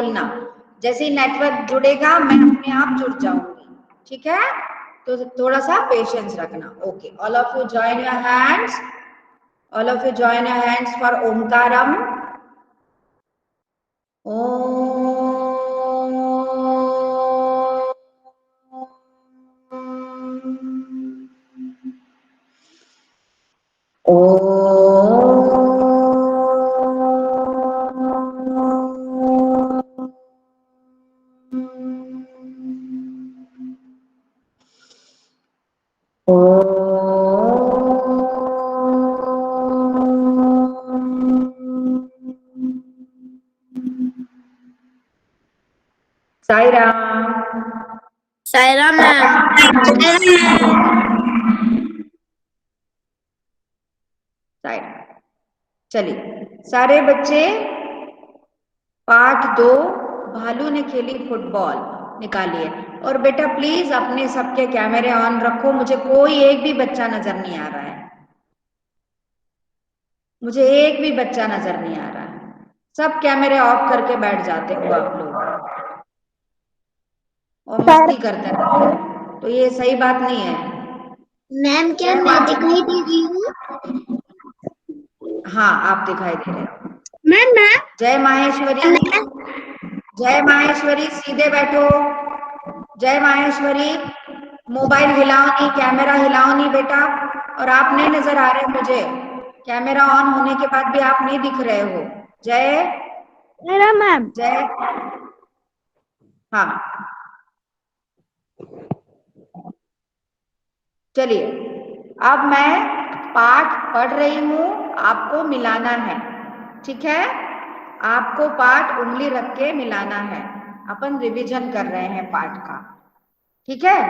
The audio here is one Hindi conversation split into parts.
बोलना, जैसे ही नेटवर्क जुड़ेगा मैं अपने आप जुड़ जाऊंगी, ठीक है? तो थोड़ा सा पेशेंस रखना। Okay, all of you join your hands, all of you join your hands for Omkaram. Sai Ram. Sai Ram ma'am. Sai Ram. चलिए सारे बच्चे, पाठ 2 भालू ने खेली फुटबॉल निकालिए। और बेटा प्लीज अपने सबके कैमरे ऑन रखो, मुझे कोई एक भी बच्चा नजर नहीं आ रहा है, मुझे एक भी बच्चा नजर नहीं आ रहा है। सब कैमरे ऑफ करके बैठ जाते हो आप लोग और मस्ती करते रहते हो, तो ये सही बात नहीं है। मैम क्या मैं दिखाई दे रही हूँ? हाँ आप दिखाई दे रहे हो। मैम जय माहेश्वरी, जय माहेश्वरी, सीधे बैठो। जय माहेश्वरी, मोबाइल हिलाओ नहीं, कैमरा हिलाओ नहीं बेटा। और आप नहीं नजर आ रहे मुझे, कैमरा ऑन होने के बाद भी आप नहीं दिख रहे हो। जय मैम। जय। हाँ चलिए, अब मैं पाठ पढ़ रही हूँ, आपको मिलाना है, ठीक है? आपको पाठ उंगली रख के मिलाना है। अपन रिवीजन कर रहे हैं पाठ का, ठीक है?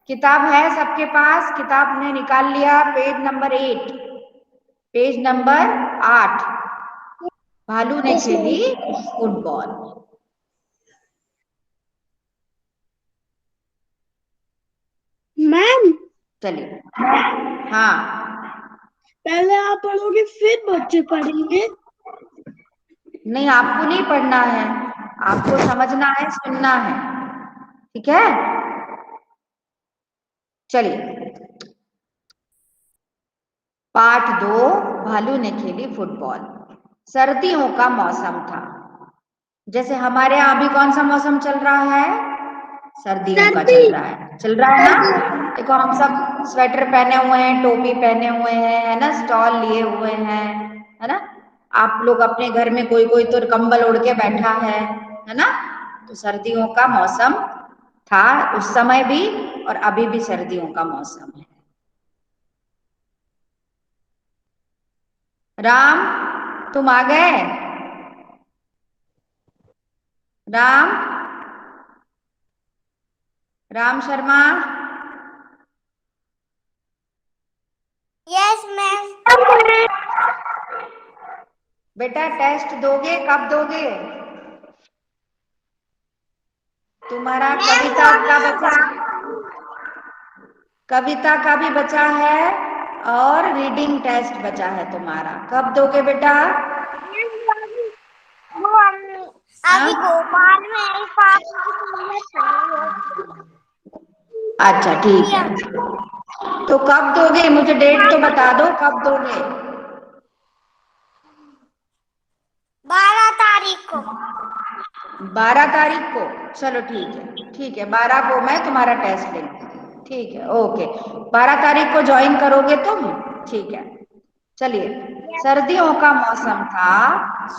किताब है सबके पास? किताब ने निकाल लिया पेज नंबर 8, पेज नंबर 8, भालू ने खेली फुटबॉल। मैम चलिए, हाँ पहले आप पढ़ोगे फिर बच्चे पढ़ेंगे? नहीं, आपको नहीं पढ़ना है, आपको समझना है, सुनना है, ठीक है? चलिए, पाठ 2 भालू ने खेली फुटबॉल। सर्दियों का मौसम था। जैसे हमारे यहाँ अभी कौन सा मौसम चल रहा है? सर्दियों का चल रहा है, चल रहा है ना? देखो हम सब स्वेटर पहने हुए हैं, टोपी पहने हुए हैं, है ना, स्टॉल लिए हुए हैं, है ना? आप लोग अपने घर में कोई कोई तो कंबल ओढ़ के बैठा है ना? तो सर्दियों का मौसम था उस समय भी और अभी भी सर्दियों का मौसम है। राम तुम आ गए? राम, राम शर्मा। Yes ma'am. बेटा टेस्ट दोगे, कब दोगे? तुम्हारा कविता का बचा, कविता का भी बचा है और रीडिंग टेस्ट बचा है तुम्हारा, कब दोगे बेटा? अभी गोपाल में अच्छा ठीक है, तो कब दोगे? मुझे डेट तो बता दो, कब दोगे? 12 तारीख को। 12 तारीख को? चलो ठीक है, ठीक है, 12 को मैं तुम्हारा टेस्ट लेंगी, ठीक है, ओके। 12 तारीख को ज्वाइन करोगे तुम? ठीक है। चलिए, सर्दियों का मौसम था,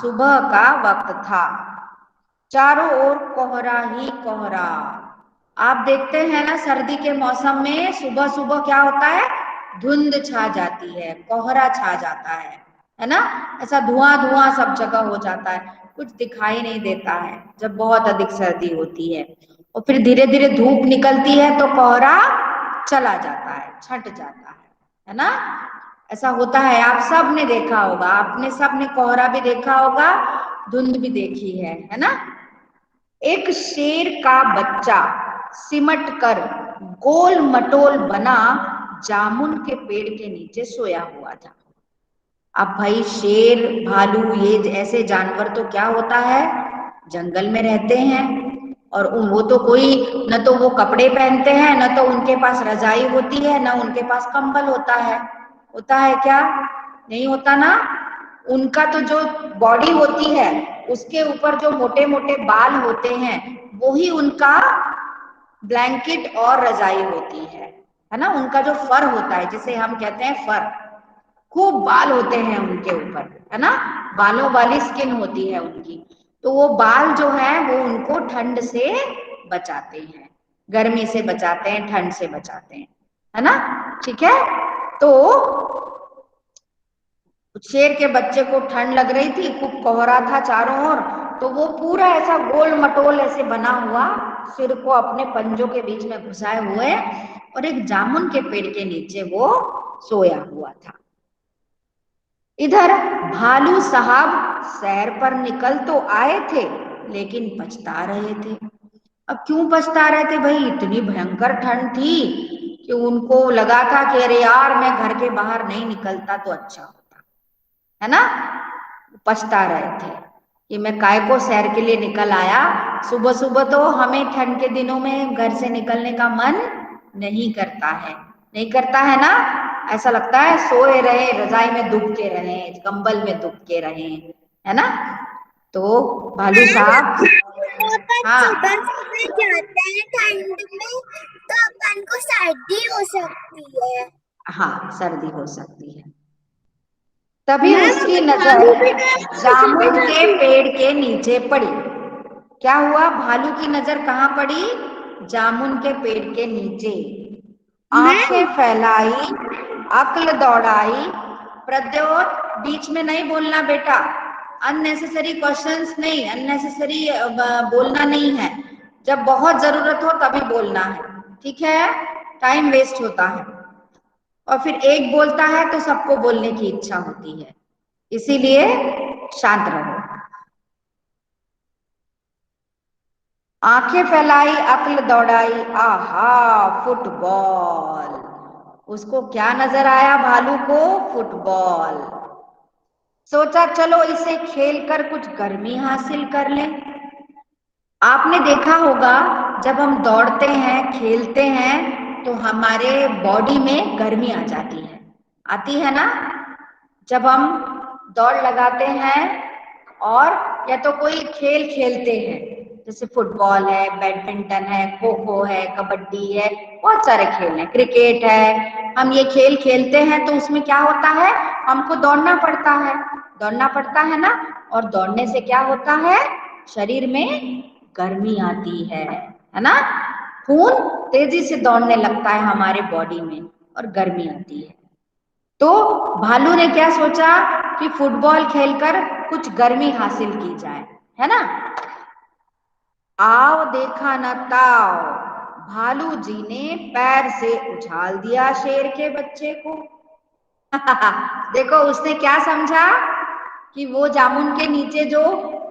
सुबह का वक्त था, चारों ओर कोहरा ही कोहरा। आप देखते हैं ना सर्दी के मौसम में सुबह सुबह क्या होता है? धुंध छा जाती है, कोहरा छा जाता है ना? ऐसा धुआं धुआं सब जगह हो जाता है, कुछ दिखाई नहीं देता है जब बहुत अधिक सर्दी होती है। और फिर धीरे धीरे धूप निकलती है तो कोहरा चला जाता है, छट जाता है ना? ऐसा होता है, आप सब ने देखा होगा, आपने सब ने कोहरा भी देखा होगा, धुंध भी देखी है ना? एक शेर का बच्चा सिमट कर गोल मटोल बना जामुन के पेड़ के नीचे सोया हुआ था। अब भाई शेर, भालू, ये ऐसे जानवर तो क्या होता है, जंगल में रहते हैं और वो तो कोई न तो वो कपड़े पहनते हैं, न तो उनके पास रजाई होती है, न उनके पास कंबल होता है। होता है क्या? नहीं होता ना। उनका तो जो बॉडी होती है उसके ऊपर जो मोटे मोटे बाल होते हैं वो ही उनका ब्लैंकेट और रजाई होती है ना। उनका जो फर होता है जिसे हम कहते हैं फर, खूब बाल होते हैं उनके ऊपर, है ना। बालों वाली स्किन होती है उनकी। तो वो बाल जो है वो उनको ठंड से बचाते हैं, गर्मी से बचाते हैं, ठंड से बचाते हैं, है ना। ठीक है। तो शेर के बच्चे को ठंड लग रही थी, खूब कोहरा था चारों ओर, तो वो पूरा ऐसा गोल मटोल ऐसे बना हुआ सिर को अपने पंजों के बीच में घुसाए हुए और एक जामुन के पेड़ के नीचे वो सोया हुआ था। इधर भालू साहब सैर पर निकल तो आए थे लेकिन पछता रहे थे। अब क्यों पछता रहे थे भाई? इतनी भयंकर ठंड थी कि उनको लगा था कि अरे यार मैं घर के बाहर नहीं निकलता तो अच्छा होता, है ना। पछता रहे थे कि मैं काय को सैर के लिए निकल आया। सुबह सुबह तो हमें ठंड के दिनों में घर से निकलने का मन नहीं करता है, नहीं करता है ना। ऐसा लगता है सोए रहे, रजाई में दुब के रहे, कंबल में दुब के रहे, है ना। तो भालू साहब, अपन सुबह हाँ सुबह जाते हैं ठंड में तो अपन को सर्दी हो सकती है। हाँ, सर्दी हो सकती है। तभी मैम उसकी अगर नजर भालू भी गया तो उसे भी जामुन के सर्दी पेड़ के नीचे पड़ी। क्या हुआ? भालू की नजर कहाँ पड़ी? जामुन के पेड़ के नीचे। मैम आंखें फैलाई, अक्ल दौड़ाई। प्रद्योत, बीच में नहीं बोलना बेटा। अननेसेसरी क्वेश्चंस नहीं, अननेसेसरी बोलना नहीं है। जब बहुत जरूरत हो तभी बोलना है, ठीक है। टाइम वेस्ट होता है और फिर एक बोलता है तो सबको बोलने की इच्छा होती है, इसीलिए शांत रहो। आंखें फैलाई, अक्ल दौड़ाई, आहा फुटबॉल। उसको क्या नजर आया भालू को? फुटबॉल। सोचा चलो इसे खेलकर कुछ गर्मी हासिल कर लें। आपने देखा होगा जब हम दौड़ते हैं, खेलते हैं तो हमारे बॉडी में गर्मी आ जाती है, आती है ना। जब हम दौड़ लगाते हैं और या तो कोई खेल खेलते हैं, जैसे फुटबॉल है, बैडमिंटन है, खो खो है, कबड्डी है, बहुत सारे खेल हैं, क्रिकेट है। हम ये खेल खेलते हैं तो उसमें क्या होता है? हमको दौड़ना पड़ता है, दौड़ना पड़ता है ना। और दौड़ने से क्या होता है? शरीर में गर्मी आती है ना। खून तेजी से दौड़ने लगता है हमारे बॉडी में और गर्मी आती है। तो भालू ने क्या सोचा कि फुटबॉल खेलकर कुछ गर्मी हासिल की जाए, है ना। आओ देखा न ताओ, भालू जी ने पैर से उछाल दिया शेर के बच्चे को। देखो उसने क्या समझा कि वो जामुन के नीचे जो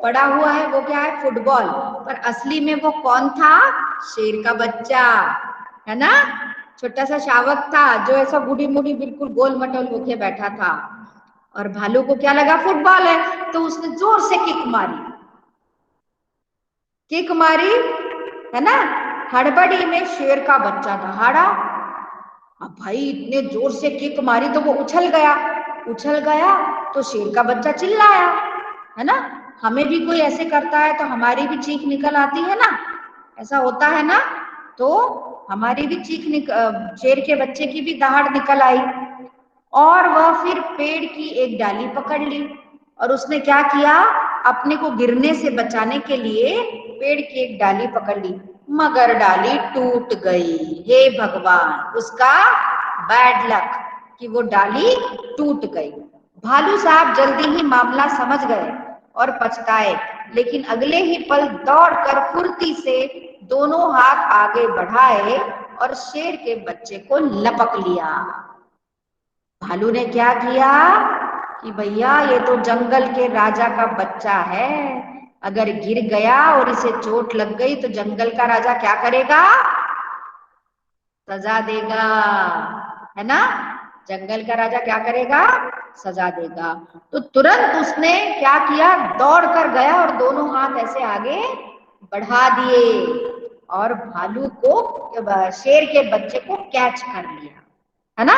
पड़ा हुआ है वो क्या है? फुटबॉल। पर असली में वो कौन था? शेर का बच्चा, है ना। छोटा सा शावक था जो ऐसा बूढ़ी मुड़ी बिल्कुल गोल मटोल होके बैठा था। और भालू को क्या लगा फुटबॉल है, तो उसने जोर से किक मारी, किक मारी, है ना। हड़बड़ी में शेर का बच्चा दहाड़ा। अब भाई इतने जोर से किक मारी तो वो उछल गया, उछल गया तो शेर का बच्चा चिल्लाया, है ना। हमें भी कोई ऐसे करता है तो हमारी भी चीख निकल आती है ना, ऐसा होता है ना। तो हमारी भी शेर के बच्चे की भी दहाड़ निकल आई और वह फिर पेड़ की एक डाली पकड़ ली और उसने क्या किया? अपने को गिरने से बचाने के लिए पेड़ की एक डाली पकड़ ली, मगर डाली टूट गई। हे भगवान, उसका बैड लक कि वो डाली टूट गई। भालू साहब जल्दी ही मामला समझ गए और पछताए, लेकिन अगले ही पल दौड़कर फुर्ती से दोनों हाथ आगे बढ़ाए और शेर के बच्चे को लपक लिया। भालू ने क्या किया कि भैया ये तो जंगल के राजा का बच्चा है, अगर गिर गया और इसे चोट लग गई तो जंगल का राजा क्या करेगा? सजा देगा, है ना। जंगल का राजा क्या करेगा, सजा देगा। तो तुरंत उसने क्या किया, दौड़ कर गया और दोनों हाथ ऐसे आगे बढ़ा दिए और भालू को, शेर के बच्चे को कैच कर लिया, है ना।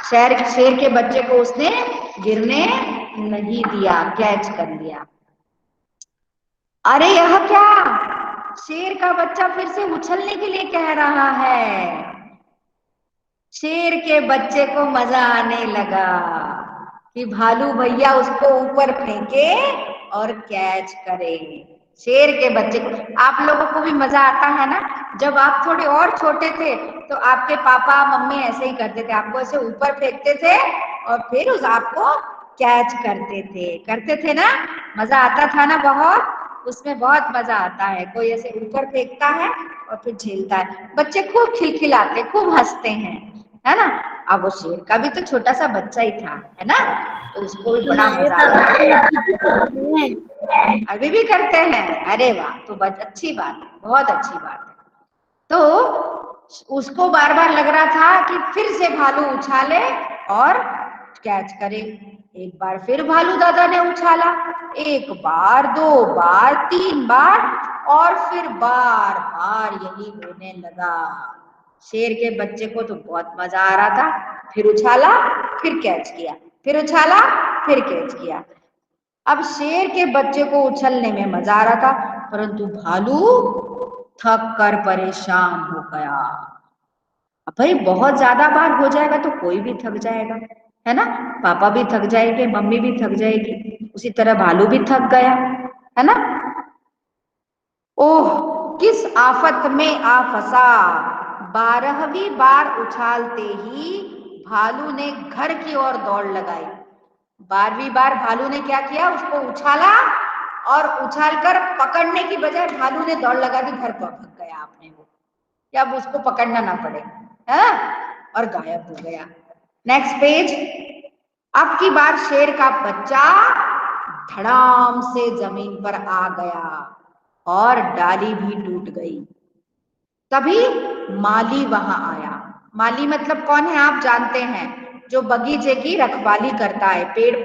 शेर के बच्चे को उसने गिरने नहीं दिया, कैच कर लिया। अरे यह क्या, शेर का बच्चा फिर से उछलने के लिए कह रहा है। शेर के बच्चे को मजा आने लगा कि भालू भैया उसको ऊपर फेंके और कैच करे। शेर के बच्चे को, आप लोगों को भी मजा आता है ना, जब आप थोड़े और छोटे थे तो आपके पापा मम्मी ऐसे ही करते थे, आपको ऐसे ऊपर फेंकते थे और फिर उस आपको कैच करते थे ना, मजा आता था ना बहुत, उसमें बहुत मजा आता है। कोई ऐसे ऊपर फेंकता है और फिर झेलता है, बच्चे खूब खिलखिलाते, खूब हंसते हैं, है ना। अब वो शेर का भी तो छोटा सा बच्चा ही था, है ना, तो उसको भी बड़ा हमारे मजा पापा आता तो अभी भी करते हैं। है, अभी भी करते हैं। अरे वाह, तो अच्छी बात है, बहुत अच्छी बात है। तो उसको बार बार लग रहा था कि फिर से भालू उछाले और कैच करे। एक बार फिर भालू दादा ने उछाला, एक बार, दो बार, तीन बार, और फिर बार बार यही होने लगा। शेर के बच्चे को तो बहुत मजा आ रहा था, फिर उछाला, फिर कैच किया, फिर उछाला, फिर कैच किया। अब शेर के बच्चे को उछलने में मजा आ रहा था, परंतु भालू थक कर परेशान हो गया। अब भाई बहुत ज्यादा बार हो जाएगा तो कोई भी थक जाएगा, है ना। पापा भी थक जाएंगे, मम्मी भी थक जाएगी, उसी तरह भालू भी थक गया, है ना। ओह, किस आफत में आ फंसा, 12वीं बार उछालते ही भालू ने घर की ओर दौड़ लगाई। 12वीं बार भालू ने क्या किया, उसको उछाला और उछालकर पकड़ने की बजाय भालू ने दौड़ लगा दी, घर पर भाग गया अपने वो, कि अब उसको पकड़ना ना पड़े, है, और गायब हो गया। Next page. अब की बार शेर का बच्चा धड़ाम से जमीन पर आ गया और डाली भी टूट गई। तभी माली वहां आया। माली मतलब कौन है, आप जानते हैं, जो बगीचे की रखवाली करता है, पेड़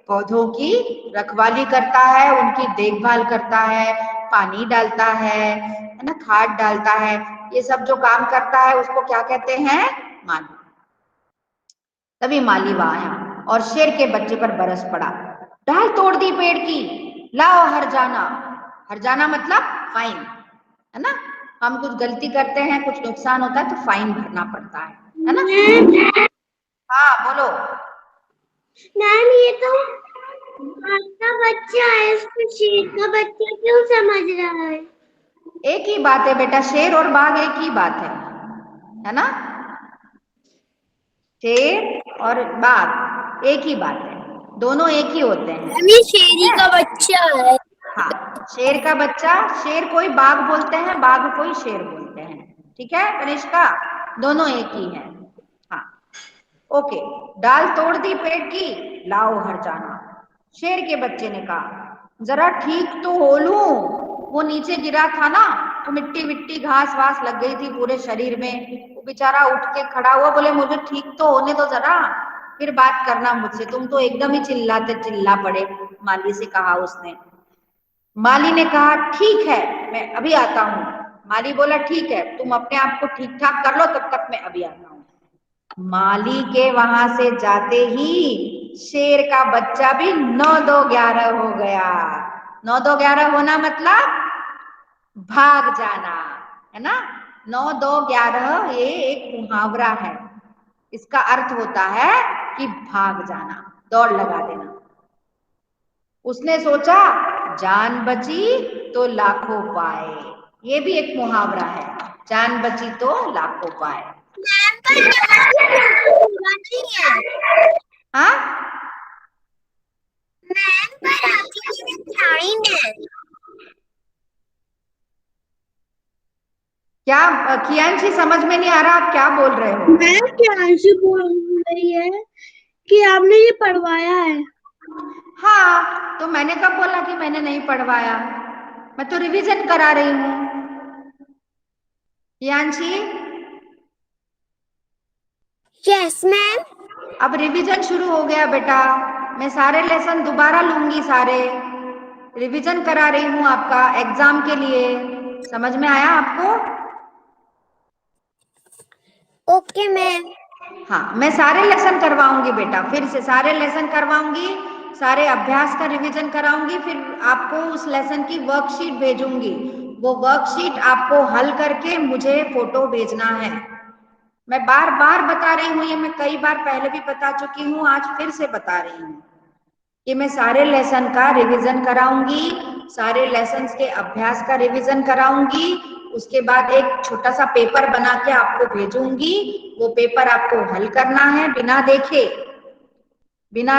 पौधों की रखवाली करता है, उनकी देखभाल करता है, पानी डालता है ना, खाद डालता है, ये सब जो काम करता है उसको क्या कहते हैं, माली। तभी माली वहां आया और शेर के बच्चे पर बरस पड़ा। डाल तोड़ दी पेड़ की, लाओ हरजाना। हरजाना मतलब फाइन, है ना। हम कुछ गलती करते हैं, कुछ नुकसान होता है तो फाइन भरना पड़ता है ना। मैम, हाँ बोलो। मैम ये तो बाघ का बच्चा है, इसको शेर का बच्चा क्यों समझ रहा है? एक ही बात है बेटा, शेर और बाघ एक ही बात है ना। शेर और बाघ एक ही बात है, दोनों एक ही होते हैं। ये शेरी का बच्चा है। हाँ, शेर का बच्चा, शेर कोई बाघ बोलते हैं, बाघ कोई शेर बोलते हैं, ठीक है कनिष्का, दोनों एक ही है। हाँ, ओके। डाल तोड़ दी पेड़ की, लाओ हरजाना। शेर के बच्चे ने कहा, जरा ठीक तो हो लूं, वो नीचे गिरा था ना तो मिट्टी मिट्टी घास वास लग गई थी पूरे शरीर में, वो बेचारा उठ के खड़ा हुआ, बोले मुझे ठीक तो होने दो जरा, फिर बात करना मुझसे, तुम तो एकदम ही चिल्ला पड़े। माली से कहा उसने। माली ने कहा ठीक है, मैं अभी आता हूँ। माली बोला ठीक है, तुम अपने आप को ठीक ठाक कर लो, तब तक मैं अभी आता हूँ। माली के वहां से जाते ही शेर का बच्चा भी 9-2-11 हो गया। 9-2-11 होना मतलब भाग जाना, है ना। 9-2-11 ये एक मुहावरा है, इसका अर्थ होता है कि भाग जाना, दौड़ लगा देना। उसने सोचा जान बची तो लाखों पाए, ये भी एक मुहावरा है, जान बची तो लाखों पाए। मैम पर पूरा नहीं है। हाँ, मैम पर आपकी साइन है। क्या कियांशी, समझ में नहीं आ रहा आप क्या बोल रहे हो। मैम क्या अंशु बोल रही है कि आपने ये पढ़वाया है? हाँ, तो मैंने कब बोला कि मैंने नहीं पढ़वाया, मैं तो रिवीजन करा रही हूँ। कियांशी, यस मैम। अब रिवीजन शुरू हो गया बेटा, मैं सारे लेसन दोबारा लूंगी, सारे रिवीजन करा रही हूँ आपका एग्जाम के लिए। समझ में आया आपको? Okay ma'am. हाँ, मैं सारे लेसन करवाऊंगी बेटा, फिर से सारे लेसन करवाऊंगी, सारे अभ्यास का रिवीजन कराऊंगी, फिर आपको उस लेसन की वर्कशीट भेजूंगी। वो वर्कशीट आपको हल करके मुझे फोटो भेजना है। मैं बार बार बता रही हूँ, ये मैं कई बार पहले भी बता चुकी हूँ, आज फिर से बता रही हूँ कि मैं सारे लेसन का रिवीजन कराऊंगी, सारे लेसन्स के अभ्यास का रिवीजन कराऊंगी। उसके बाद एक छोटा सा पेपर बना के आपको भेजूंगी। वो पेपर आपको हल करना है, बिना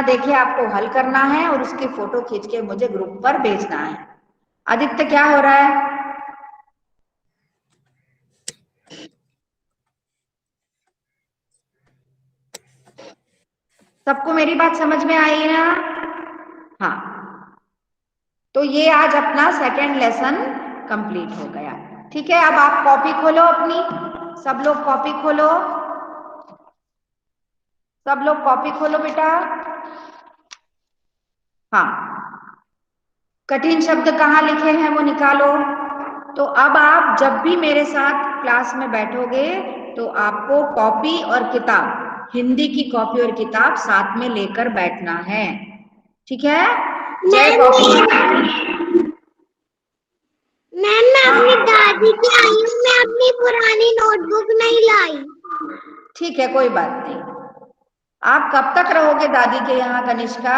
देखे आपको हल करना है, और उसकी फोटो खींच के मुझे ग्रुप पर भेजना है। आदित्य, क्या हो रहा है? सबको मेरी बात समझ में आई ना? हाँ, तो ये आज अपना सेकंड लेसन कंप्लीट हो गया। ठीक है, अब आप कॉपी खोलो अपनी, सब लोग कॉपी खोलो, सब लोग कॉपी खोलो बेटा। हाँ, कठिन शब्द कहाँ लिखे हैं वो निकालो। तो अब आप जब भी मेरे साथ क्लास में बैठोगे तो आपको कॉपी और किताब, हिंदी की कॉपी और किताब साथ में लेकर बैठना है। ठीक है? जय मैम कॉपी। मैम मैं अपनी हाँ, दादी की आई हूँ, मैं अपनी पुरानी नोटबुक नहीं लाई। ठीक है, कोई बात नहीं। आप कब तक रहोगे दादी के यहाँ कनिष्का?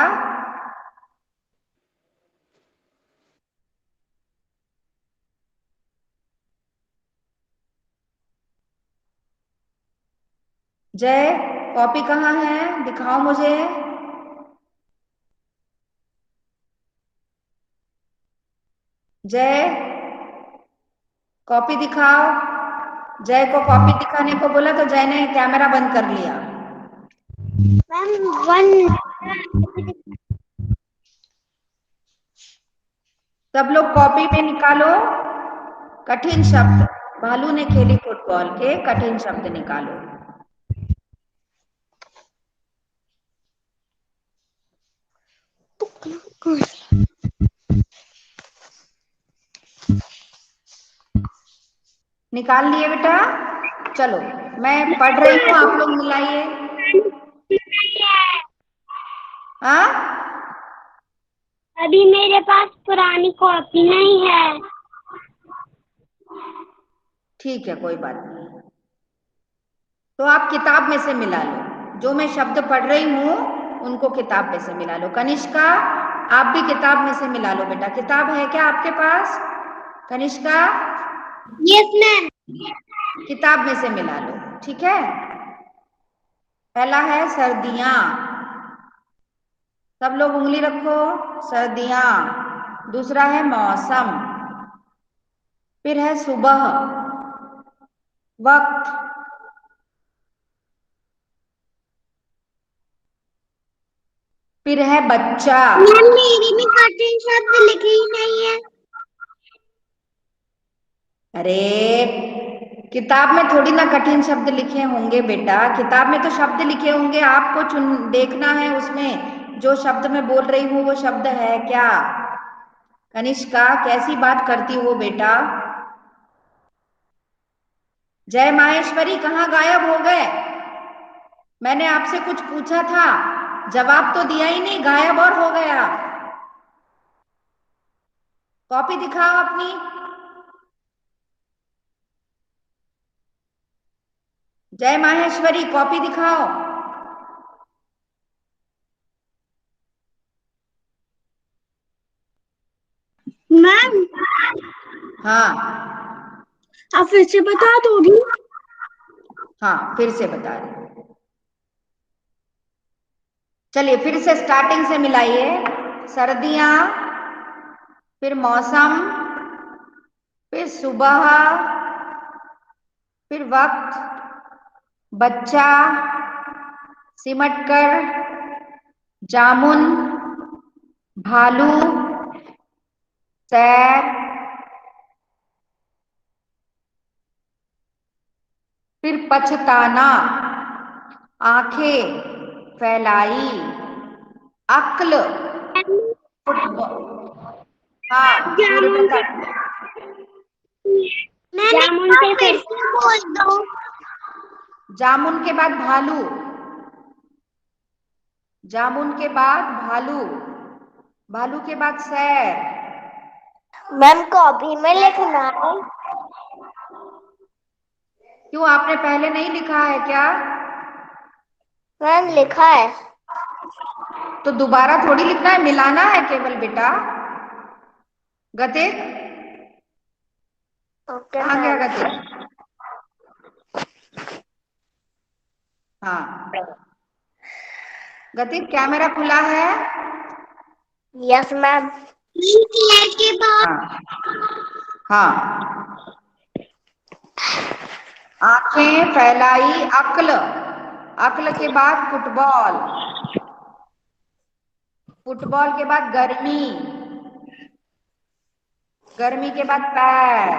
जय, कॉपी कहाँ है? दिखाओ मुझे। जय, कॉपी दिखाओ। जय को कॉपी दिखाने को बोला तो जय ने कैमरा बंद कर लिया। मैम वन सब लोग कॉपी में निकालो कठिन शब्द। भालू ने खेली फुटबॉल के कठिन शब्द निकालो। निकाल लिए बेटा? चलो, मैं पढ़ रही हूँ, आप लोग मिलाइए। हाँ, अभी मेरे पास पुरानी कॉपी नहीं है। ठीक है, कोई बात नहीं। तो आप किताब में से मिला लो, जो मैं शब्द पढ़ रही हूँ उनको किताब में से मिला लो। कनिष्का, आप भी किताब में से मिला लो बेटा। किताब है क्या आपके पास? Kanishka, yes ma'am. किताब में से मिला लो। ठीक है, पहला है सर्दियां। सब लोग उंगली रखो, सर्दियां। दूसरा है मौसम, फिर है सुबह, वक्त, फिर है बच्चा। मैम मेरी में कठिन शब्द लिखे ही नहीं है। अरे, किताब में थोड़ी ना कठिन शब्द लिखे होंगे बेटा, किताब में तो शब्द लिखे होंगे, आपको चुन देखना है उसमें जो शब्द मैं बोल रही हूँ वो शब्द है क्या। कनिष्का, कैसी बात करती हो बेटा? जय माहेश्वरी, कहाँ गायब हो गए? मैंने आपसे कुछ पूछा था, जवाब तो दिया ही नहीं, गायब और हो गया। कॉपी दिखाओ अपनी। जय माहेश्वरी, कॉपी दिखाओ। मैम हाँ, आप फिर से बता दोगी? हाँ, फिर से बता रही हूँ। चलिए फिर से स्टार्टिंग से मिलाइए। सर्दियां, फिर मौसम, फिर सुबह, फिर वक्त, बच्चा, सिमटकर, जामुन, भालू, सैर, फिर पछताना, आंखें, फैलाई, अक्ल, फुटबॉल। हाँ सूर्य जामुन के प्रकाश। जामुन के फिर से बोल दो। जामुन के बाद भालू, जामुन के बाद भालू, भालू के बाद शेर। मैम कॉपी में लिखना है। क्यों, आपने पहले नहीं लिखा है क्या? मैम लिखा है। तो दोबारा थोड़ी लिखना है, मिलाना है केवल बेटा। गतिक, ओके कहाँ गया मैम। गतिक? हाँ गतिक, कैमरा खुला है? Yes ma'am. के बाद हाँ हाँ। आंखें फैलाई, अक्ल, अक्ल के बाद फुटबॉल, फुटबॉल के बाद गर्मी, गर्मी के बाद पैर,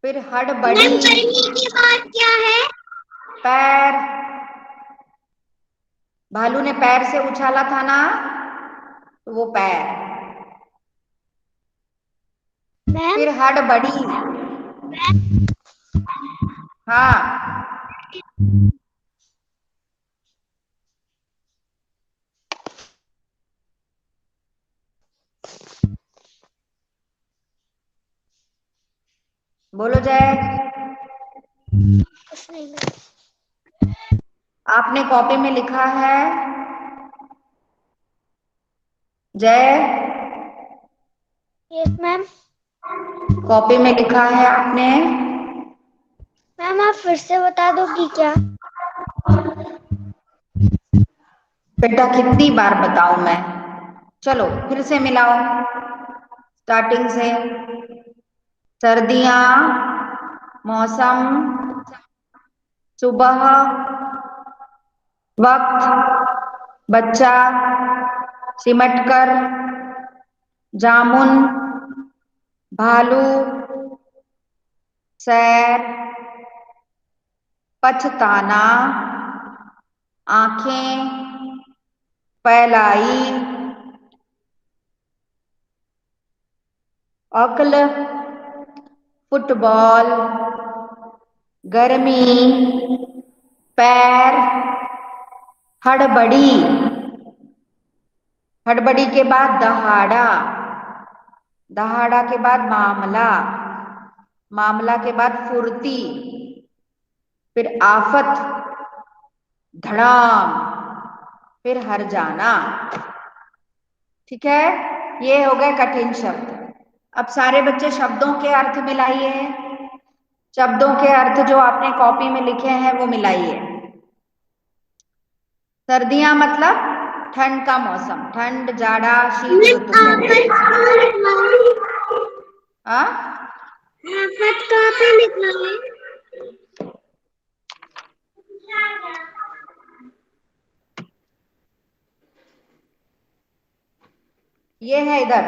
फिर हड़बड़ी, गर्मी के बाद क्या है? पैर। भालू ने पैर से उछाला था ना, तो वो पैर। फिर हड़बड़ी। हाँ बोलो जय। आपने कॉपी में लिखा है जय? Yes ma'am. कॉपी में लिखा है आपने? मैम आप फिर से बता दोगी क्या? बेटा कितनी बार बताऊं मैं? चलो फिर से मिलाओ स्टार्टिंग से। सर्दियां, मौसम, सुबह, वक्त, बच्चा, सिमटकर, जामुन, भालू, सैर, पछताना, आंखें फैलाई, अक्ल, फुटबॉल, गर्मी, पैर, हड़बड़ी, हड़बड़ी के बाद दहाड़ा, दहाड़ा के बाद मामला, मामला के बाद फुर्ती, फिर आफत, धड़ाम, फिर हर जाना। ठीक है, ये हो गए कठिन शब्द। अब सारे बच्चे शब्दों के अर्थ मिलाइए, शब्दों के अर्थ जो आपने कॉपी में लिखे हैं वो मिलाइए। सर्दियां मतलब ठंड का मौसम, ठंड जाड़ा शीत ऋतु कहते हैं। हाँ आफत कहाँ पे लिखा है? ये है इधर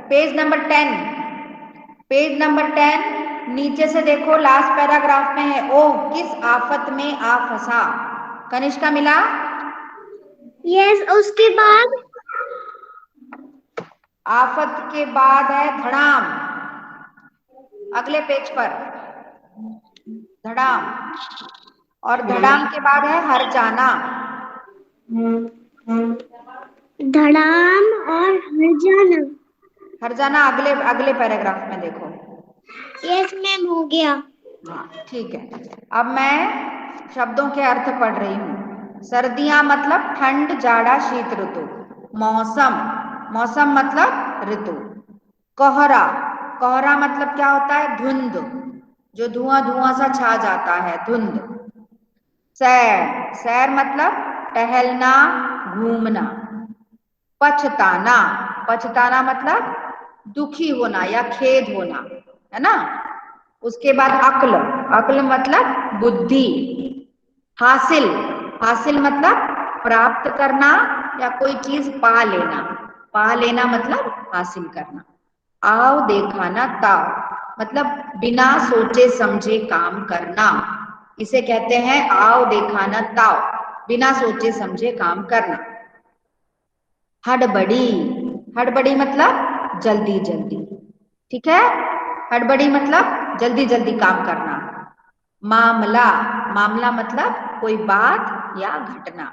पेज नंबर 10, पेज नंबर 10 नीचे से देखो, लास्ट पैराग्राफ में है, ओह किस आफत में आ फंसा। कनिष्का मिला? यस, उसके बाद आफत के बाद है धड़ाम, अगले पेज पर धड़ाम, और धड़ाम के बाद है हर जाना। धड़ाम और हरजाना। हर जाना अगले अगले पैराग्राफ में देखो। यस मैम, हो गया। हाँ ठीक है। अब मैं शब्दों के अर्थ पढ़ रही हूँ। सर्दियां मतलब ठंड जाड़ा शीत ऋतु। मौसम, मौसम मतलब ऋतु। कोहरा, कोहरा मतलब क्या होता है? धुंध, जो धुआं धुआं सा छा जाता है, धुंध। सैर, सैर मतलब टहलना घूमना। पछताना, पछताना मतलब दुखी होना या खेद होना, है ना। उसके बाद अक्ल, अक्ल मतलब बुद्धि। हासिल, हासिल मतलब प्राप्त करना या कोई चीज पा लेना, पा लेना मतलब हासिल करना। आव देखा ना ताव मतलब बिना सोचे समझे काम करना। इसे कहते हैं आओ देखा न ताओ, बिना सोचे समझे काम करना। हड़बड़ी, हड़बड़ी मतलब जल्दी जल्दी, ठीक है। हड़बड़ी मतलब जल्दी जल्दी काम करना। मामला, मामला मतलब कोई बात या घटना।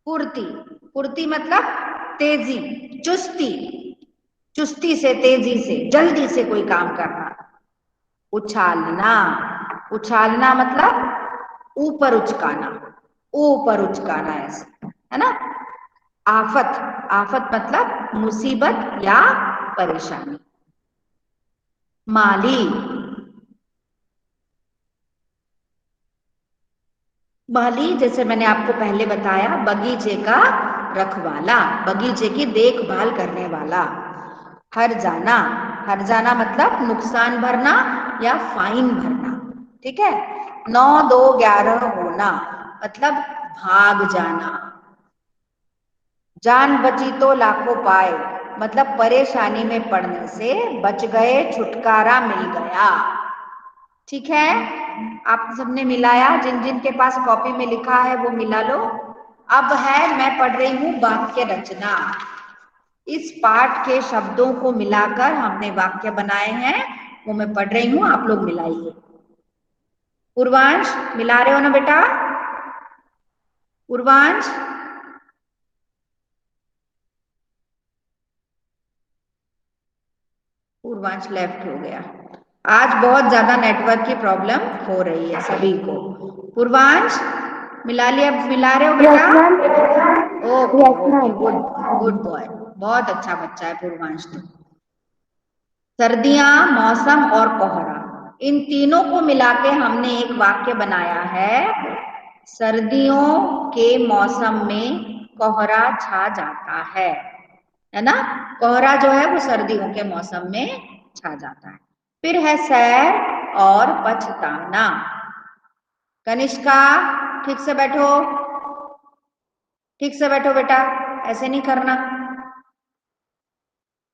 फुर्ती, फुर्ती मतलब तेजी, चुस्ती, चुस्ती से, तेजी से, जल्दी से कोई काम करना। उछालना, उछालना मतलब ऊपर उचकाना, ऊपर उचकाना ऐसे, है ना। आफत, आफत मतलब मुसीबत या परेशानी। माली, माली जैसे मैंने आपको पहले बताया बगीचे का रखवाला, बगीचे की देखभाल करने वाला। हर्जाना, हर्जाना मतलब नुकसान भरना या फाइन भरना, ठीक है। 9 2 11 होना मतलब भाग जाना। जान बची तो लाखों पाए मतलब परेशानी में पड़ने से बच गए, छुटकारा मिल गया, ठीक है। आप सबने मिलाया, जिन जिन के पास कॉपी में लिखा है वो मिला लो। अब है मैं पढ़ रही हूं वाक्य रचना। इस पाठ के शब्दों को मिलाकर हमने वाक्य बनाए हैं, वो मैं पढ़ रही हूं, आप लोग मिलाइए। पूर्वांश मिला रहे हो ना बेटा? पूर्वांश, पूर्वांश लेफ्ट हो गया। आज बहुत ज्यादा नेटवर्क की प्रॉब्लम हो रही है सभी को। पूर्वांश मिला लिया, मिला रहे हो बेटा? Okay okay, good good boy, बहुत अच्छा बच्चा है पूर्वांश तो। सर्दियां, मौसम और कोहरा, इन तीनों को मिला के हमने एक वाक्य बनाया है। सर्दियों के मौसम में कोहरा छा जाता है ना। कोहरा जो है वो सर्दियों के मौसम में छा जाता है। फिर है सैर और पछताना। कनिष्का ठीक से बैठो, ठीक से बैठो बेटा, ऐसे नहीं करना।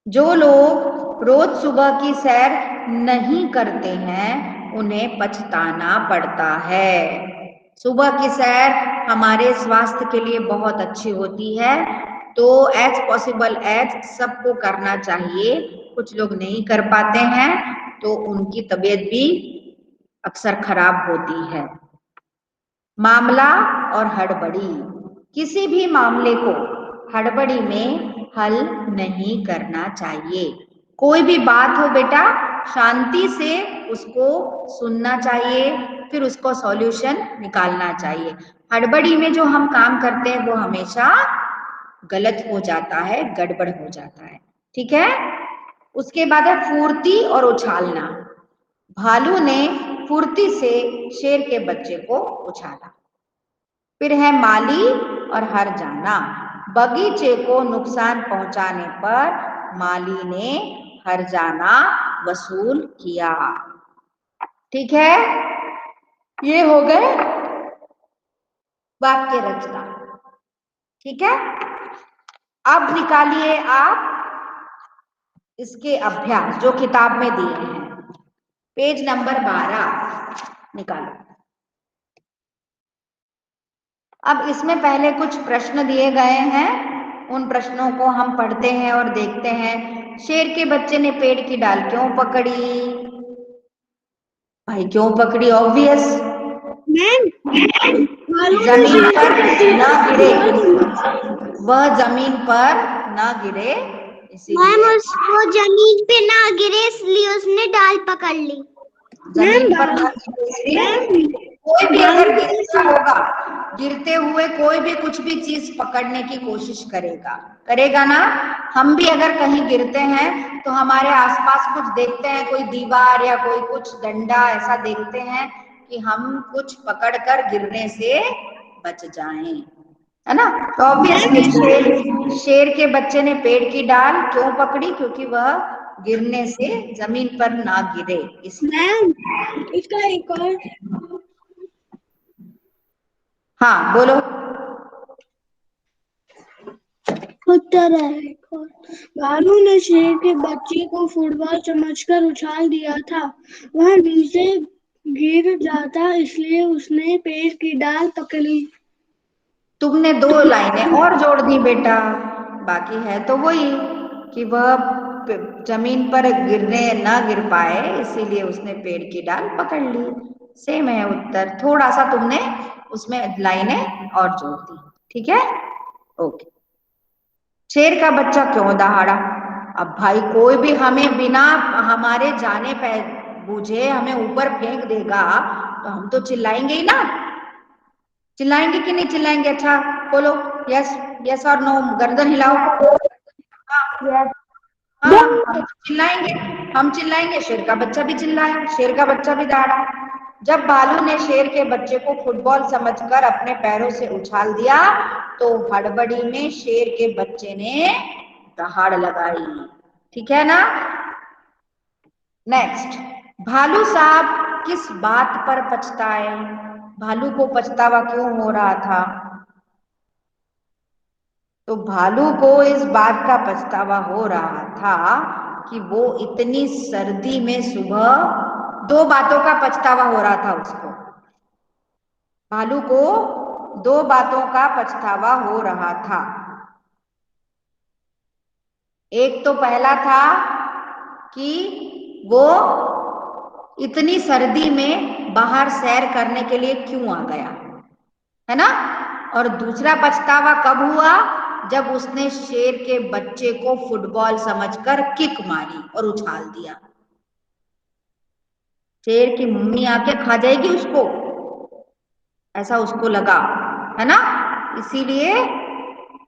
जो लोग रोज सुबह की सैर नहीं करते हैं उन्हें पछताना पड़ता है। सुबह की सैर हमारे स्वास्थ्य के लिए बहुत अच्छी होती है, तो एज पॉसिबल एज सबको करना चाहिए। कुछ लोग नहीं कर पाते हैं तो उनकी तबीयत भी अक्सर खराब होती है। मामला और हड़बड़ी, किसी भी मामले को हड़बड़ी में हल नहीं करना चाहिए। कोई भी बात हो बेटा, शांति से उसको सुनना चाहिए, फिर उसको सॉल्यूशन निकालना चाहिए। हड़बड़ी में जो हम काम करते हैं वो हमेशा गलत हो जाता है, गड़बड़ हो जाता है, ठीक है। उसके बाद है फुर्ती और उछालना। भालू ने फुर्ती से शेर के बच्चे को उछाला। फिर है माली और हर्जाना। बगीचे को नुकसान पहुंचाने पर माली ने हर्जाना वसूल किया, ठीक है। ये हो गए वाक्य रचना, ठीक है। अब निकालिए आप इसके अभ्यास जो किताब में दिए हैं। पेज नंबर 12 निकालो। अब इसमें पहले कुछ प्रश्न दिए गए हैं, उन प्रश्नों को हम पढ़ते हैं और देखते हैं। शेर के बच्चे ने पेड़ की डाल क्यों पकड़ी? भाई क्यों पकड़ी? ऑब्वियस, जमीन पर न गिरे, वह जमीन पर न गिरे मैम इसीलिए। वो जमीन पे ना गिरे इसलिए उसने डाल पकड़ ली। जमीन पर न गिरे इसलिए। कोई भी अगर गिरता होगा, गिरते हुए कोई भी कुछ भी चीज पकड़ने की कोशिश करेगा, करेगा ना। हम भी अगर कहीं गिरते हैं तो हमारे आसपास कुछ देखते हैं, कोई दीवार या कोई कुछ डंडा ऐसा देखते हैं कि हम कुछ पकड़कर गिरने से बच जाएं, है ना। तो ऑब्वियसली शेर के बच्चे ने पेड़ की डाल क्यों पकड़ी? क्योंकि वह गिरने से जमीन पर ना गिरे इसलिए। इसका एक और हाँ बोलो। उत्तर है। भालू ने शेर के बच्चे को फुटबॉल समझकर उछाल दिया था। वह नीचे गिर जाता इसलिए उसने पेड़ की डाल पकड़ी। तुमने 2 लाइनें और जोड़ दी बेटा, बाकी है तो वही कि वह जमीन पर गिरने ना गिर पाए इसीलिए उसने पेड़ की डाल पकड़ ली। सेम है उत्तर, थोड़ा सा तुमने उसमें लाइनें और जोड़ दी। ठीक है, ओके। शेर का बच्चा क्यों दहाड़ा? अब भाई कोई भी हमें बिना हमारे जाने बूझे हमें ऊपर फेंक देगा तो हम तो चिल्लाएंगे ही ना। चिल्लाएंगे कि नहीं चिल्लाएंगे? अच्छा बोलो, यस यस और नो, गर्दन हिलाओ। यस। हाँ, हम चिल्लाएंगे, हम चिल्लाएंगे। शेर का बच्चा भी चिल्लाया, शेर का बच्चा भी दहाड़ा। जब भालू ने शेर के बच्चे को फुटबॉल समझकर अपने पैरों से उछाल दिया तो हड़बड़ी में शेर के बच्चे ने दहाड़ लगाई। ठीक है ना? नेक्स्ट, भालू साहब किस बात पर पछताए? भालू को पछतावा क्यों हो रहा था? तो भालू को इस बात का पछतावा हो रहा था कि वो इतनी सर्दी में सुबह, 2 बातों का पछतावा हो रहा था उसको। भालू को 2 बातों का पछतावा हो रहा था। एक तो पहला था कि वो इतनी सर्दी में बाहर सैर करने के लिए क्यों आ गया, है ना? और दूसरा पछतावा कब हुआ? जब उसने शेर के बच्चे को फुटबॉल समझकर किक मारी और उछाल दिया। शेर की मम्मी आके खा जाएगी उसको, ऐसा उसको लगा, है ना? इसीलिए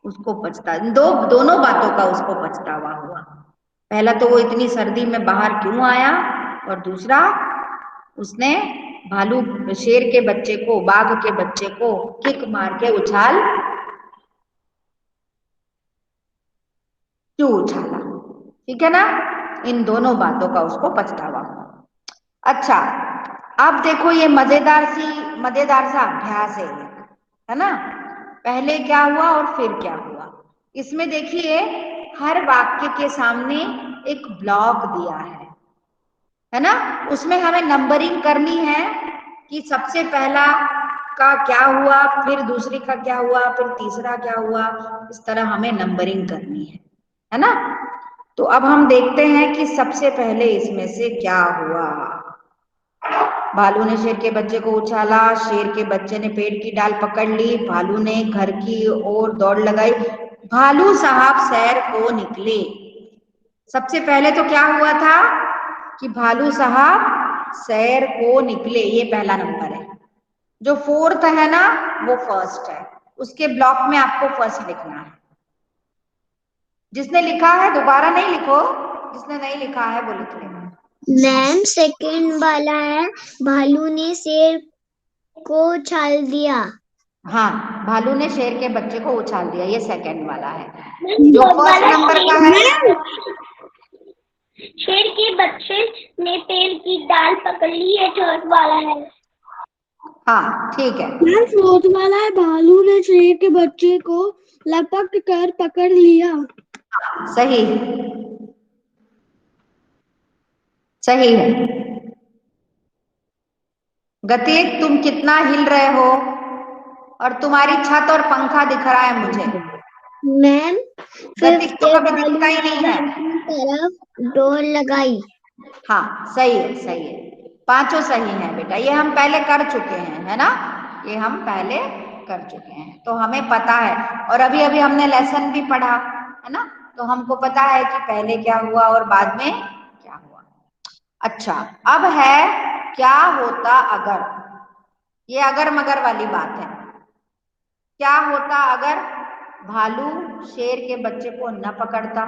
उसको दोनों बातों का उसको पछतावा हुआ। पहला तो वो इतनी सर्दी में बाहर क्यों आया, और दूसरा उसने शेर के बच्चे को, बाघ के बच्चे को किक मार के क्यों उछाला। ठीक है ना? इन दोनों बातों का उसको पछतावा हुआ। अच्छा, अब देखो ये मजेदार सा अभ्यास है ना? पहले क्या हुआ और फिर क्या हुआ। इसमें देखिए हर वाक्य के सामने एक ब्लॉक दिया है ना? उसमें हमें नंबरिंग करनी है कि सबसे पहला का क्या हुआ, फिर दूसरी का क्या हुआ, फिर तीसरा क्या हुआ। इस तरह हमें नंबरिंग करनी है ना? तो अब हम देखते हैं कि सबसे पहले इसमें से क्या हुआ। भालू ने शेर के बच्चे को उछाला, शेर के बच्चे ने पेड़ की डाल पकड़ ली, भालू ने घर की ओर दौड़ लगाई, भालू साहब सैर को निकले। सबसे पहले तो क्या हुआ था कि भालू साहब सैर को निकले, ये पहला नंबर है। जो फोर्थ है ना वो फर्स्ट है, उसके ब्लॉक में आपको फर्स्ट लिखना है। जिसने लिखा है दोबारा नहीं लिखो, जिसने नहीं लिखा है वो लिख लेना। मैम सेकंड वाला है, भालू ने शेर को उछाल दिया। हाँ, भालू ने शेर के बच्चे को उछाल दिया, ये सेकंड वाला है। जो फर्स्ट नंबर का है, शेर के बच्चे ने पेड़ की डाल पकड़ ली, ये थर्ड वाला है। हाँ ठीक है। मैम फोर्थ वाला है, भालू ने शेर के बच्चे को लपक कर पकड़ लिया। सही सही है। गतिक तुम कितना हिल रहे हो, और तुम्हारी छत और पंखा दिख रहा है मुझे। मैम गतिक तो कभी दिखता ही नहीं है। तरफ डोर लगाई। हाँ सही है सही है, पांचों सही हैं बेटा, ये हम पहले कर चुके हैं, है ना? ये हम पहले कर चुके हैं तो हमें पता है, और अभी अभी हमने लेसन भी पढ़ा है ना, तो हमको पता है कि पहले क्या हुआ और बाद में क्या हुआ। अच्छा, अब है क्या होता अगर, ये अगर मगर वाली बात है। क्या होता अगर भालू शेर के बच्चे को न पकड़ता?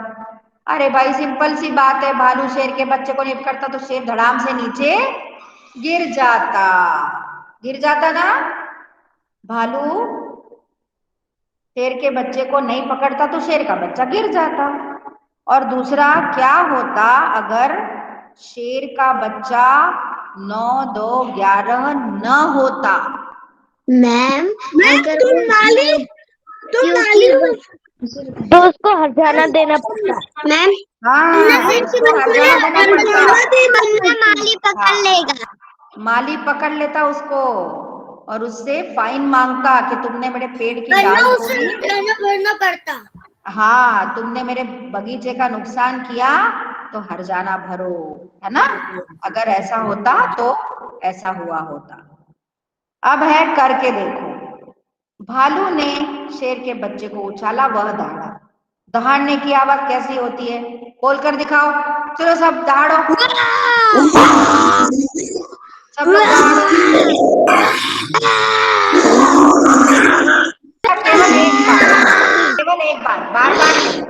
अरे भाई सिंपल सी बात है, भालू शेर के बच्चे को नहीं पकड़ता तो शेर धड़ाम से नीचे गिर जाता। गिर जाता ना? भालू शेर के बच्चे को नहीं पकड़ता तो शेर का बच्चा गिर जाता। और दूसरा, क्या होता अगर शेर का बच्चा 9 2 11 न होता? मैम अगर तुम नाली हो तो उसको हर्जाना देना पड़ता। मैम हाँ, उसको हर्जाना देना पड़ता। माली पकड़ लेगा। माली पकड़ लेता उसको और उससे फाइन मांगता कि तुमने मेरे पेड़ की वरना डाल उसे तोड़ी, जुर्माना भरना पड़ता। हाँ तुमने मेरे बगीचे का नुकसान किया तो हर्जाना भरो, है ना। अगर ऐसा होता तो ऐसा हुआ होता। अब है करके देखो। भालू ने शेर के बच्चे को उछाला, वह दहाड़ा। दहाड़ने की आवाज कैसी होती है, बोल कर दिखाओ। चलो सब दहाड़ो, सब लोग दहाड़ो। केवल एक बार, केवल एक बार, बार बार नहीं,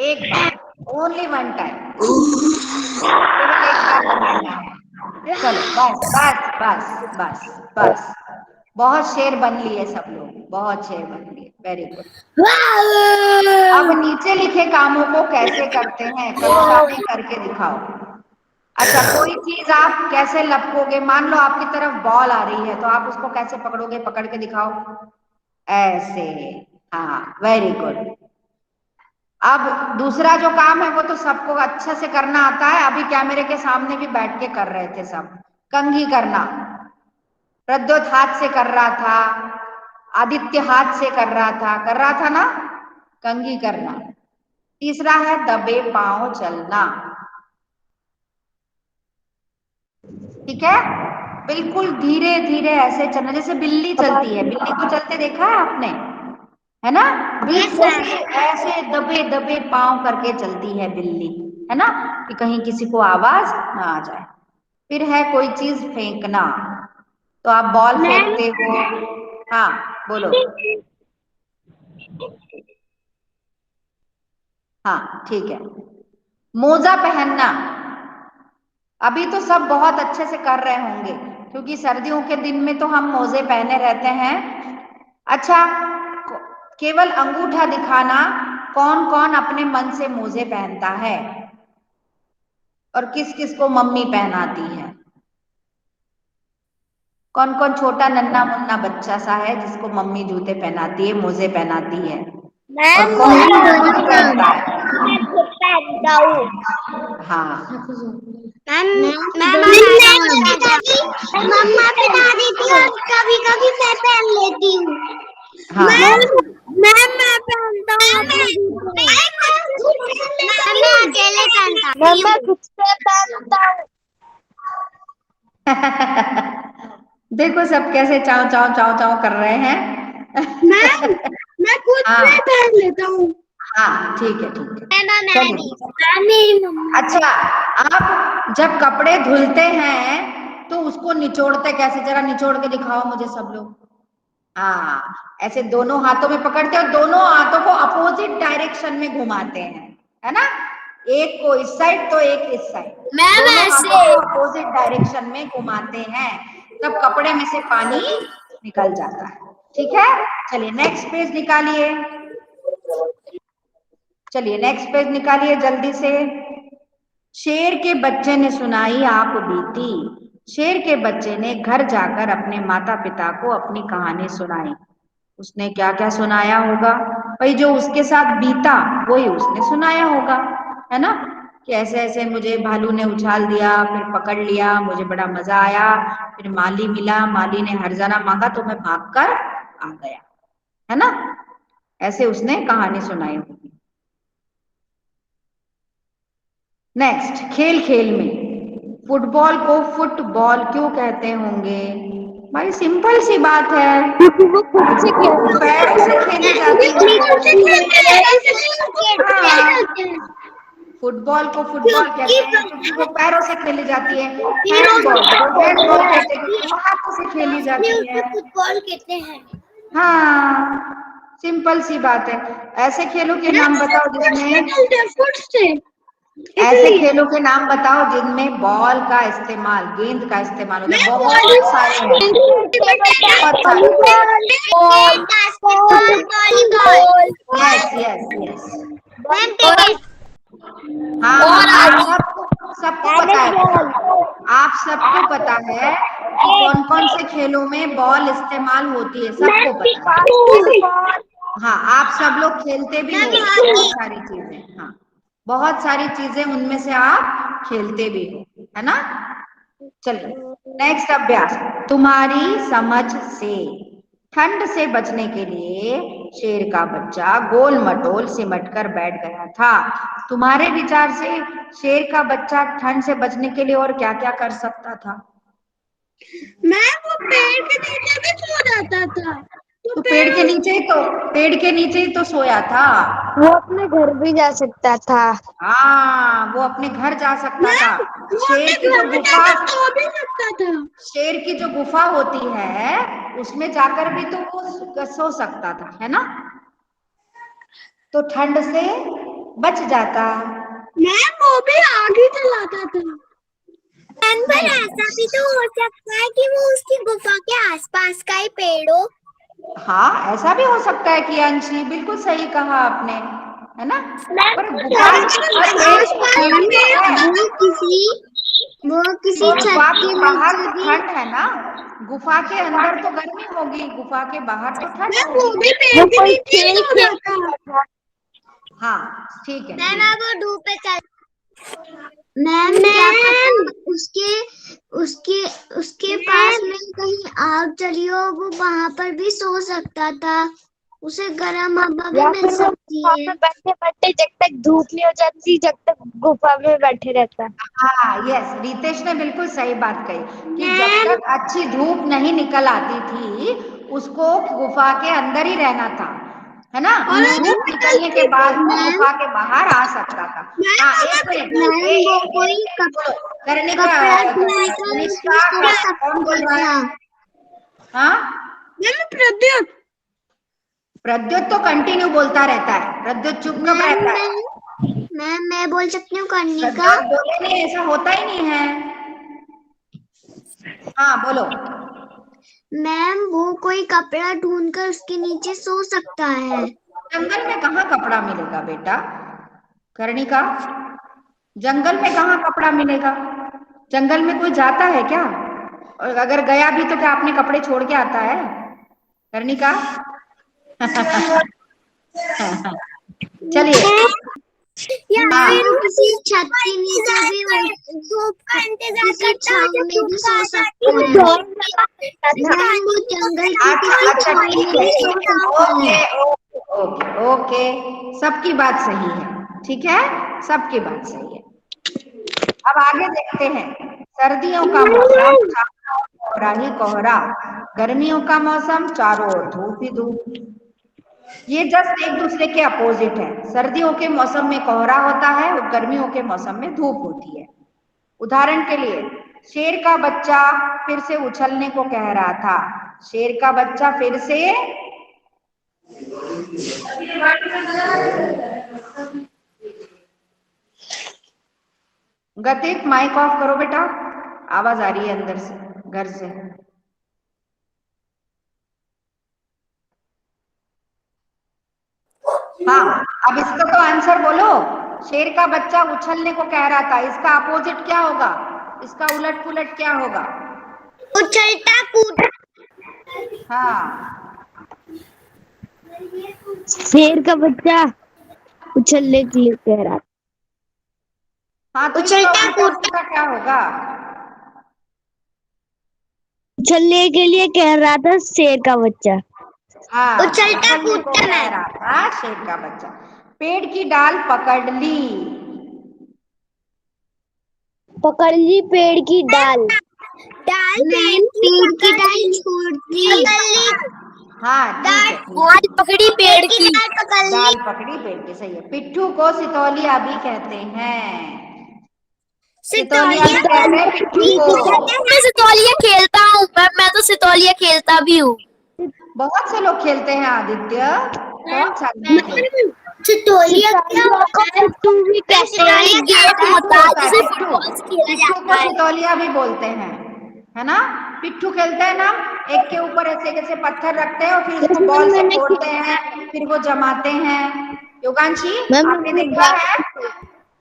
एक बार, ओनली वन टाइम, केवल एक बार दहाड़ना है। चलो बस बस बस बस बस, बहुत शेर बन लिए सब लोग, बहुत शेर बन लिए, वेरी गुड। अब नीचे लिखे कामों को कैसे करते हैं, कक्षा में करके दिखाओ। अच्छा, कोई चीज आप कैसे लपकोगे, मान लो आपकी तरफ बॉल आ रही है तो आप उसको कैसे पकड़ोगे, पकड़ के दिखाओ, ऐसे, हाँ वेरी गुड। अब दूसरा जो काम है वो तो सबको अच्छे से करना आता है, अभी कैमरे के सामने भी बैठ के कर रहे थे सब। कंघी करना, प्रद्योत हाथ से कर रहा था, आदित्य हाथ से कर रहा था ना, कंघी करना। तीसरा है दबे पांव चलना, ठीक है, बिल्कुल धीरे धीरे ऐसे चलना, जैसे बिल्ली चलती है, बिल्ली को चलते देखा है आपने, है ना, बिल्कुल ऐसे दबे दबे पांव करके चलती है बिल्ली, है ना, कि कहीं किसी को आवाज ना आ जाए। फिर है कोई चीज फेंकना, तो आप बॉल फेंकते हो, हाँ बोलो, हाँ ठीक है। मोजा पहनना, अभी तो सब बहुत अच्छे से कर रहे होंगे क्योंकि सर्दियों के दिन में तो हम मोजे पहने रहते हैं। अच्छा, केवल अंगूठा दिखाना, कौन कौन अपने मन से मोजे पहनता है और किस किस को मम्मी पहनाती है। कौन कौन छोटा नन्ना मुन्ना बच्चा सा है जिसको मम्मी जूते पहनाती है, मोजे पहनाती है, और कौन खुद पहनता है। मैं खुद पहनता हूँ। हाँ मम्मा पहना देती है और कभी कभी मैं पहन लेती हूँ। हाँ मैं पहनता हूँ अपने जूते। मैं अकेले पहनता हूँ। मैं खुद से पहनता हूँ। देखो सब कैसे चाव चाव चाव चाव कर रहे हैं। मैं खुद हाँ से पहन लेता हूँ। हाँ ठीक है ठीक है, मैं चलिए। मेरी मम्मी। अच्छा, आप जब कपड़े धुलते हैं तो उसको निचोड़ते कैसे, जरा निचोड़ के दिखाओ मुझे सब लोग। हाँ, ऐसे दोनों हाथों में पकड़ते और दोनों हाथों को अपोजिट डायरेक्शन में घुमाते हैं, है ना, एक को इस साइड तो एक इस साइड, दोनों हाथों को अपोजिट डायरेक्शन में घुमाते हैं, तब कपड़े में से पानी निकल जाता है, ठीक है। चलिए नेक्स्ट पेज निकालिए, चलिए नेक्स्ट पेज निकालिए जल्दी से। शेर के बच्चे ने सुनाई आप बीती, शेर के बच्चे ने घर जाकर अपने माता पिता को अपनी कहानी सुनाई। उसने क्या क्या सुनाया होगा भाई, जो उसके साथ बीता वही उसने सुनाया होगा, है ना, कि ऐसे ऐसे मुझे भालू ने उछाल दिया, फिर पकड़ लिया, मुझे बड़ा मजा आया, फिर माली मिला, माली ने हर्जाना मांगा तो मैं भागकर आ गया, है ना, ऐसे उसने कहानी सुनाई होगी। नेक्स्ट, खेल खेल में फुटबॉल को फुटबॉल क्यों कहते होंगे, भाई सिंपल सी बात है, पैरों से खेली जाती है। फुटबॉल को फुटबॉल कहते हैं क्योंकि वो पैरों से खेली जाती है, हैंडबॉल को हैंडबॉल कहते हैं क्योंकि वो हाथों से खेली जाती है। फुटबॉल कहते हैं। हाँ सिंपल सी बात है। ऐसे खेलों के नाम बताओ जिसमें, ऐसे खेलों के नाम बताओ जिनमें बॉल का इस्तेमाल, गेंद का इस्तेमाल होता है, बहुत सारे हैं, बहुत सारे। यस यस यस, हाँ हाँ, आप सबको सबको पता है, आप सबको पता है कि कौन कौन से खेलों में बॉल इस्तेमाल होती है, सबको पता है। हाँ, आप सब लोग खेलते भी हो बहुत सारी चीजें, हाँ बहुत सारी चीजें उनमें से आप खेलते भी हो, है ना। चलिए नेक्स्ट अभ्यास। तुम्हारी समझ से ठंड से बचने के लिए शेर का बच्चा गोल मटोल सिमट कर बैठ गया था। तुम्हारे विचार से शेर का बच्चा ठंड से बचने के लिए और क्या क्या कर सकता था? मैम वो पेड़ के नीचे भी सो जाता था। तो पेड़ के नीचे ही तो सोया था। वो अपने घर भी जा सकता था। हाँ, वो अपने घर जा सकता था। वो शेर अपने की जो घर में गुफा जाकर सो भी सकता था। शेर की जो गुफा होती है उसमें जाकर भी तो वो सो सकता था, है ना? तो ठंड से बच जाता। मैम वो भी आग ही जलाता था। पर ऐसा भी तो हो सकता है कि वो उसकी गुफा के आसपास का ही पेड़ हो। हाँ, ऐसा भी हो सकता है कि अंशी, बिल्कुल सही कहा आपने, है ना? पर गुफा वो किसी तो छत गुफा के के बाहर नीचे तो भी। ठंड है ना, गुफा के अंदर तो गर्मी होगी, गुफा के बाहर तो ठंड मैम वो होगी। भी पेड़ के नीचे ही सो जाता। हाँ ठीक है, मैम ठीक है। अब वो धूप पे चल। मैम क्या पता उसके उसके उसके पास में कहीं आग जली हो, वो वहां पर भी सो सकता था। उसे गर्म हवा भी मिल सकती है। बैठे बैठे जब तक धूप नहीं हो जाती, जब तक गुफा में बैठे रहता। हाँ यस, रितेश ने बिल्कुल सही बात कही कि जब तक अच्छी धूप नहीं निकल आती थी उसको गुफा के अंदर ही रहना था, है ना? धूप निकलने के बाद वो गुफा के बाहर आ सकता था। हाँ, एक मिनट, वो कोई करने का कपड़ा धोकर उसमें निष्ठा सो कौन बोल सकता रहा था। है? हाँ, प्रद्युत। प्रद्युत तो कंटिन्यू बोलता रहता है। प्रद्युत चुप कब रहता है? मैम मैं बोल सकती हूँ कन्निका। प्रद्युत बोले नहीं, ऐसा होता ही नहीं है। हाँ बोलो। मैम वो कोई कपड़ा ढूंढकर उसके नीचे सो सकता है। जंगल में कहाँ कपड़ा मिलेगा बेटा? कर्णिका, जंगल में कहाँ कपड़ा मिलेगा? जंगल में कोई जाता है क्या? और अगर गया भी तो क्या अपने कपड़े छोड़ के आता है? कर्णिका चलिए। हाँ, किसी छत के नीचे भी धूप का इंतजार किसी करता है छाव जब में धूप भी आ सो जाती सकता है। है। मैम वो जंगल की किसी अच्छा छाव में ठीक है, भी सो सकता है। ओके ओके ओके, सबकी बात सही है, ठीक है, सबकी बात सही है। अब आगे देखते हैं। सर्दियों का मौसम चारों ओर कोहरा ही कोहरा, गर्मियों का मौसम चारों ओर धूप ही धूप। ये जस्ट एक दूसरे के अपोजिट है। सर्दियों के मौसम में कोहरा होता है और गर्मियों के मौसम में धूप होती है। उदाहरण के लिए, शेर का बच्चा फिर से उछलने को कह रहा था। शेर का बच्चा फिर से गतिक, माइक ऑफ करो बेटा, आवाज आ रही है अंदर से, घर से। हाँ, अब इसका तो आंसर बोलो। शेर का बच्चा उछलने को कह रहा था, इसका अपोजिट क्या होगा? इसका उलट पुलट क्या होगा? उछलता कूद। हाँ, शेर का बच्चा उछलने के लिए कह रहा था। हाँ, तो इसका उल्टा पुल्टा क्या होगा? उछलने के लिए कह रहा था शेर का बच्चा। हाँ, उछलता उछलने को कूदता कह है। रहा था शेर का बच्चा। पेड़ की डाल पकड़ ली। पकड़ ली पेड़ की डाल। डाल पेड़ की डाल छोड़ दी। हाँ ठीक है, डाल पकड़ी पेड़ की। डाल पकड़ी पेड़ की, सही है। पिट्ठू को सितौलिया भी कहते हैं। सितौलिया भी कहते हैं पिट्ठू को। मैं सितौलिया खेलता हूँ। मैं तो सितौलिया खेलता भी हूँ। बहुत से लोग खेलते हैं आदित्य, कौन सा गेम? सितौलिया पिट्ठू भी कहते हैं। एक गेम होता है जिसे फुटबॉल से खेला पिट्ठू जाता को है। सितौलिया भी बोलते हैं, है ना? पिट्ठू खेलते हैं ना, एक के ऊपर ऐसे कैसे पत्थर रखते हैं और फिर उसको बॉल से फोड़ते हैं, फिर वो जमाते हैं। योगांशी, आपने देखा है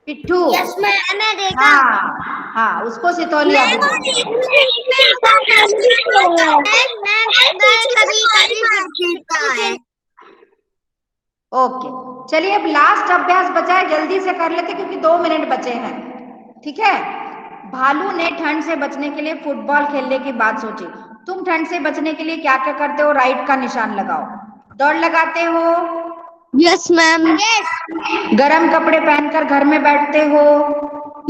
पिट्ठू? मैंने देखा। हाँ हाँ, उसको सितौलिया भी बोलते हैं। ओके, चलिए अब लास्ट अभ्यास बचा है, जल्दी से कर लेते क्योंकि 2 मिनट बचे हैं, ठीक है? भालू ने ठंड से बचने के लिए फुटबॉल खेलने की बात सोची। तुम ठंड से बचने के लिए क्या क्या करते हो? राइट का निशान लगाओ। दौड़ लगाते हो? Yes ma'am. गरम कपड़े पहनकर घर में बैठते हो?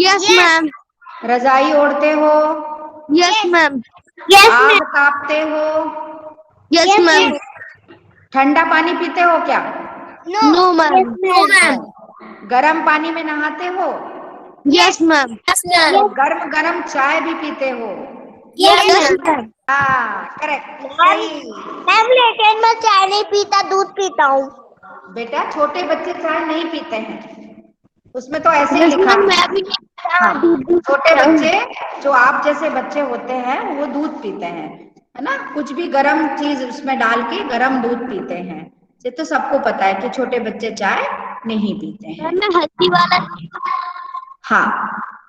Yes ma'am. रजाई ओढ़ते हो? Yes ma'am. आग तापते हो? Yes ma'am. ठंडा पानी पीते हो क्या? No ma'am. गरम पानी में नहाते हो? Yes ma'am. गर्म गर्म चाय भी पीते हो? Yes ma'am. हाँ, करेक्ट, सही। मैम लेकिन मैं चाय नहीं पीता, दूध पीता हूँ। बेटा छोटे बच्चे चाय नहीं पीते हैं, उसमें तो ऐसे ही यस लिखा मैम, है। मैं भी हाँ, दूध छोटे पीता हूँ। बच्चे जो आप जैसे बच्चे होते हैं वो दूध पीते हैं, है ना? कुछ भी गर्म चीज उसमें डाल के गर्म दूध पीते हैं। ये तो सबको पता है कि छोटे बच्चे चाय नहीं पीते हैं। मैम मैं हल्दी वाला। हाँ,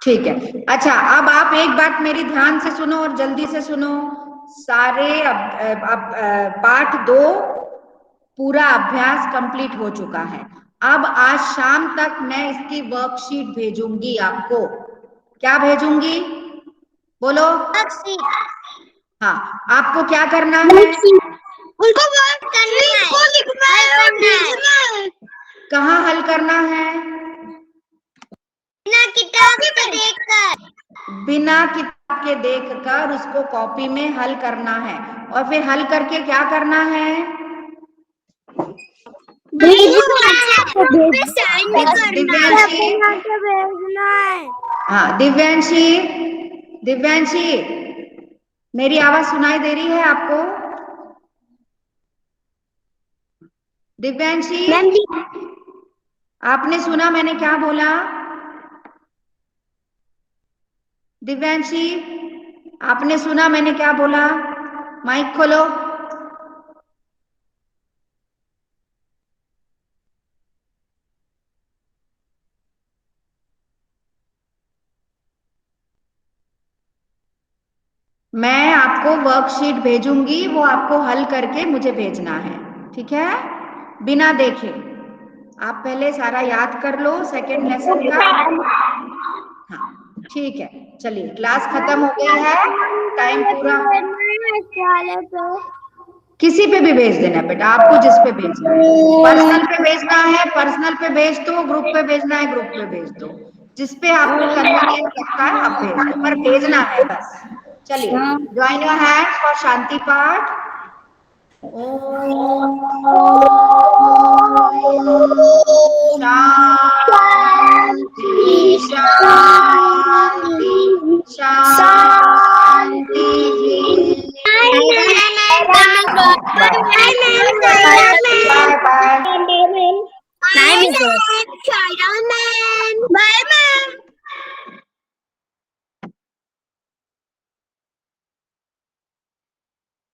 ठीक है। अच्छा, अब आप एक बात मेरी ध्यान से सुनो और जल्दी से सुनो। सारे अब पाठ 2 पूरा अभ्यास कंप्लीट हो चुका है। अब आज शाम तक मैं इसकी वर्कशीट भेजूंगी आपको। क्या भेजूंगी? बोलो। हाँ, आपको क्या करना है? उनको वर्क करना है, को लिखना है और भेजना है। कहाँ हल करना है? बिना किताब के देखकर। बिना किताब के देखकर उसको कॉपी में हल करना है। और फिर हल करके क्या करना है? दिव्यांशी, हाँ दिव्यांशी, दिव्यांशी, मेरी आवाज सुनाई दे रही है आपको? दिव्यांशी, आपने सुना मैंने क्या बोला? दिव्यांशी, आपने सुना मैंने क्या बोला? माइक खोलो। मैं आपको वर्कशीट भेजूंगी, वो आपको हल करके मुझे भेजना है, ठीक है? बिना देखे। आप पहले सारा याद कर लो सेकेंड लेसन का। हाँ, ठीक है। चलिए, क्लास खत्म हो गई है, टाइम पूरा। किसी पे भी भेज देना बेटा, आपको जिस पे भेजना है। पर्सनल पे भेजना है, पर्सनल पे भेज दो। ग्रुप पे भेजना है, ग्रुप पे भेज दो। जिस पे आपको कन्वीनियंट लगता है आप भेज दो, पर भेजना है बस। चलिए, ज्वाइन योर हैंड्स फॉर शांति पाठ। ओम शांति शांति